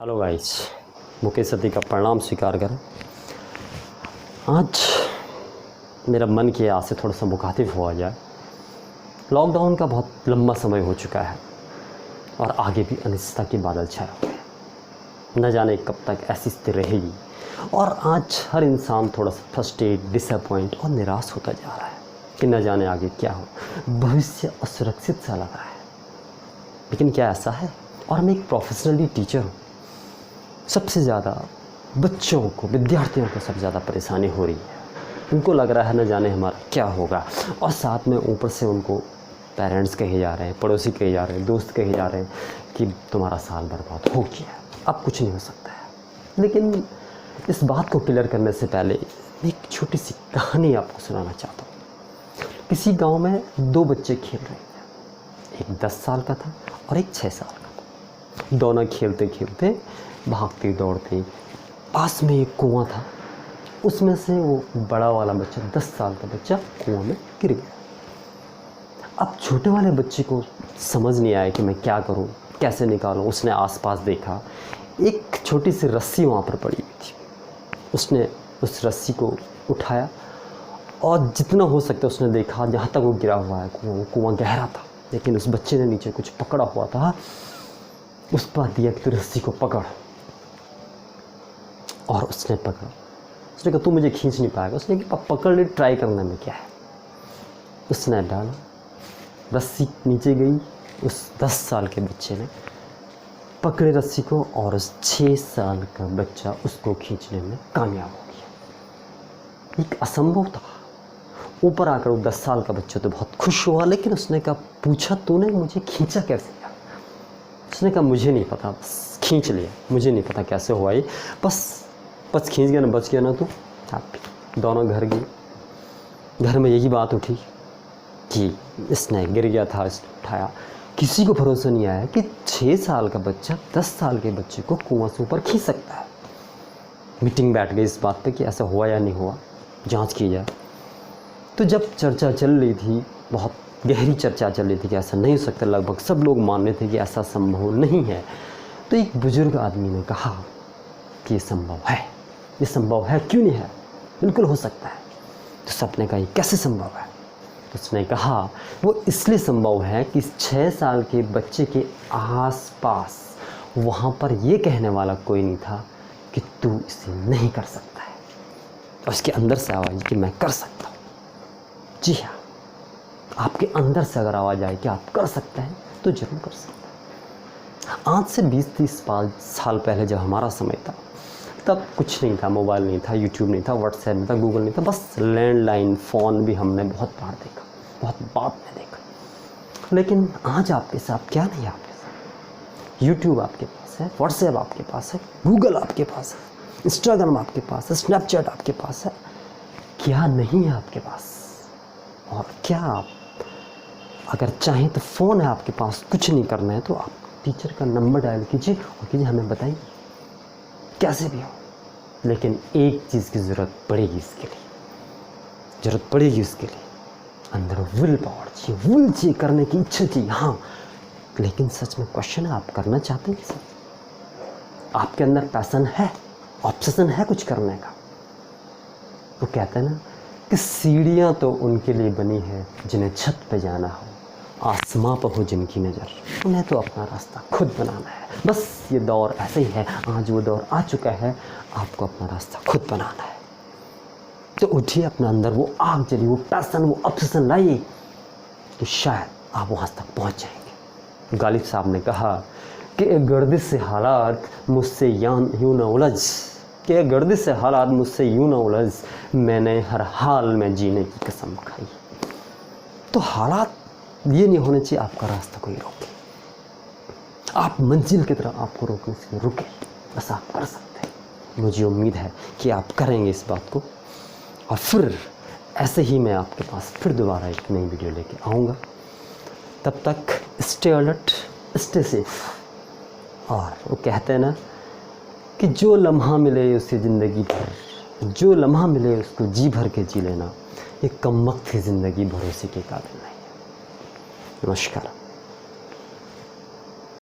Hello guys, Mukesh सती का प्रणाम स्वीकार करें। आज मेरा मन किया आपसे थोड़ा सा मुखातिब हुआ जाए। लॉकडाउन का बहुत लंबा समय हो चुका है और आगे भी अनिश्चितता के बादल छाए हुए हैं। न जाने कब तक ऐसी स्थिति रहेगी और आज हर इंसान थोड़ा सा फ्रस्ट्रेट, डिसअपॉइंट और निराश होता जा रहा है कि न जाने आगे क्या हो। भविष्य असुरक्षित सा लग रहा है, लेकिन क्या ऐसा है? और मैं एक प्रोफेशनली टीचर हूँ। सबसे ज़्यादा बच्चों को, विद्यार्थियों को सबसे ज़्यादा परेशानी हो रही है। उनको लग रहा है न जाने हमारा क्या होगा, और साथ में ऊपर से उनको पेरेंट्स कहे जा रहे हैं, पड़ोसी कहे जा रहे हैं, दोस्त कहे जा रहे हैं कि तुम्हारा साल बर्बाद हो गया, अब कुछ नहीं हो सकता है। लेकिन इस बात को क्लियर करने से पहले मैं एक छोटी सी कहानी आपको सुनाना चाहता हूँ। किसी गाँव में दो बच्चे खेल रहे थे। एक 10 साल का था और एक 6 साल का था। दोनों खेलते खेलते, भागते दौड़ते, पास में एक कुआं था। उसमें से वो बड़ा वाला बच्चा, 10 साल का बच्चा, कुआं में गिर गया। अब छोटे वाले बच्चे को समझ नहीं आया कि मैं क्या करूं, कैसे निकालूं। उसने आसपास देखा, एक छोटी सी रस्सी वहाँ पर पड़ी हुई थी। उसने उस रस्सी को उठाया और जितना हो सकता उसने देखा जहाँ तक वो गिरा हुआ है कुआं गहरा था, लेकिन उस बच्चे ने नीचे कुछ पकड़ा हुआ था। उस पर दिया कि तू रस्सी को पकड़, और उसने पकड़ा। उसने कहा तू मुझे खींच नहीं पाएगा। उसने कहा पकड़ ले, ट्राई करने में क्या है। उसने डाला, रस्सी नीचे गई। उस 10 साल के बच्चे ने पकड़े रस्सी को और उस 6 साल का बच्चा उसको खींचने में कामयाब हो गया। एक असंभव था। ऊपर आकर वो 10 साल का बच्चा तो बहुत खुश हुआ, लेकिन उसने कहा पूछा तूने मुझे खींचा कैसे? उसने कहा मुझे नहीं पता, बस खींच लिया, मुझे नहीं पता कैसे हुआ ये, बस खींच गया ना, बच गया ना तू। दोनों घर गए। घर में यही बात उठी कि इसने गिर गया था, इसने उठाया। किसी को भरोसा नहीं आया कि 6 साल का बच्चा 10 साल के बच्चे को कुआं से ऊपर खींच सकता है। मीटिंग बैठ गई इस बात पे कि ऐसा हुआ या नहीं हुआ, जांच की जाए। तो जब चर्चा चल रही थी, बहुत गहरी चर्चा चल रही थी कि ऐसा नहीं हो सकता, लगभग सब लोग मान रहे थे कि ऐसा संभव नहीं है, तो एक बुजुर्ग आदमी ने कहा कि ये संभव है। ये संभव है, क्यों नहीं है, बिल्कुल हो सकता है। तो सबने कहा ये कैसे संभव है? तो उसने कहा वो इसलिए संभव है कि 6 साल के बच्चे के आसपास वहाँ पर ये कहने वाला कोई नहीं था कि तू इसे नहीं कर सकता है। तो उसके अंदर से आवाज़ कि मैं कर सकता हूँ। जी हाँ, आपके अंदर से अगर आवाज़ आए कि आप कर सकते हैं तो जरूर कर सकते हैं। आज से 20-30 साल पहले जब हमारा समय था, तब कुछ नहीं था, मोबाइल नहीं था, यूट्यूब नहीं था, व्हाट्सएप नहीं था, गूगल नहीं था, बस लैंडलाइन फ़ोन भी हमने बहुत बार देखा, बहुत बाद में देखा। लेकिन आज आपके साथ क्या नहीं है, आपके साथ यूट्यूब आपके पास है, व्हाट्सएप आपके पास है, गूगल आपके पास है, इंस्टाग्राम आपके पास है, स्नैपचैट आपके पास है। क्या नहीं है आपके पास? और क्या आप अगर चाहें तो फ़ोन है आपके पास, कुछ नहीं करना है तो आप टीचर का नंबर डायल कीजिए और कीजिए हमें बताइए कैसे भी हो। लेकिन एक चीज़ की ज़रूरत पड़ेगी, इसके लिए ज़रूरत पड़ेगी, उसके लिए अंदर विल पावर चाहिए, विल चाहिए, करने की इच्छा चाहिए। हाँ, लेकिन सच में क्वेश्चन है, आप करना चाहते हैं? सर आपके अंदर पैशन है, ऑब्सेशन है कुछ करने का? वो कहते हैं ना कि सीढ़ियाँ तो उनके लिए बनी है जिन्हें छत पे जाना हो, आसमां पर हो जिनकी नज़र, उन्हें तो अपना रास्ता खुद बनाना है। बस ये दौर ऐसे ही है, आज वो दौर आ चुका है, आपको अपना रास्ता खुद बनाना है। तो उठिए, अपने अंदर वो आग जली, वो पैशन, वो ऑब्सेशन लाइए, तो शायद आप वहाँ तक पहुँच जाएंगे। गालिब साहब ने कहा कि एक गर्दिश से हालात मुझसे यूँ न उलझ, कि गर्दिश से हालात मुझसे यूँ न उलझ, मैंने हर हाल में जीने की कसम खाई। तो हालात ये नहीं होने चाहिए आपका रास्ता कोई रोके, आप मंजिल की तरफ आपको रोकने से रुके। बस आप कर सकते हैं। मुझे उम्मीद है कि आप करेंगे इस बात को, और फिर ऐसे ही मैं आपके पास फिर दोबारा एक नई वीडियो लेके आऊँगा। तब तक स्टे अलर्ट, स्टे सेफ। और वो कहते हैं ना कि जो लम्हा मिले उसे ज़िंदगी भर, जो लम्हा मिले उसको जी भर के जी लेना। ये कम वक्त की ज़िंदगी भरोसे के काबिल नहीं है। नमस्कार।